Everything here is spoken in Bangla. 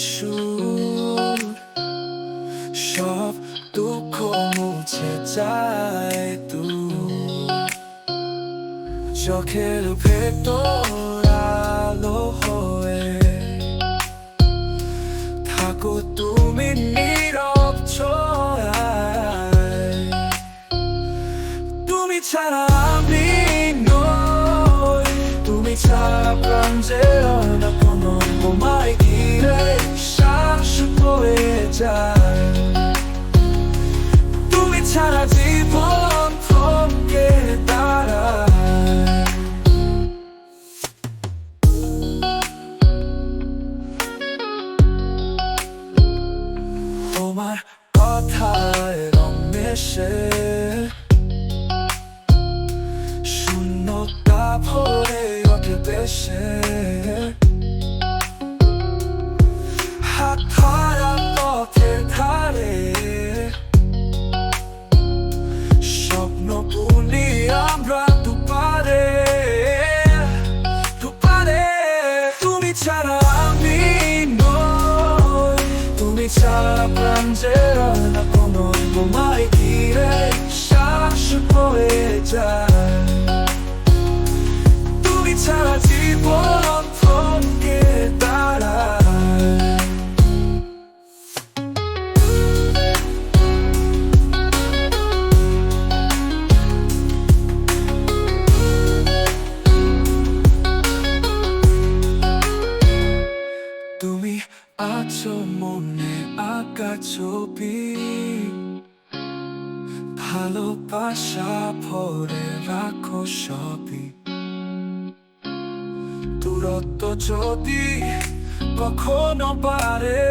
সুর, সব দুঃখ মুছে যায় দূর। চোখের ভেতর আলো হয়ে থাকো তুমি নীরব ছোঁয়ায়। তুমি ছাড়া আমি নই, তুমি ছাড়া প্রাণ যে না কোনো তোমায় ঘিরে শ্বাস বয়ে যায়। তুমি ছাড়া জীবন থমকে দাঁড়ায়। তোমার কথায় রং মেশে শূন্যতা ভরে ওঠে দেশে। হাত ধরা পথের ধারে স্বপ্ন বুনি আমরা দুপারে দুপারে। তুমি ছাড়া আমি নই, তুমি ছাড়া প্রাণ যে না কোনো তোমায় ঘিরে শ্বাস বয়ে যায়। তুমি ছাড়া জীবন থমকে দাঁড়ায়। তুমি আছো মনে আঁকা ছবি, ভালোবাসা ভরে রাখো সবই। দূরত্ব যদি কখনো বাড়ে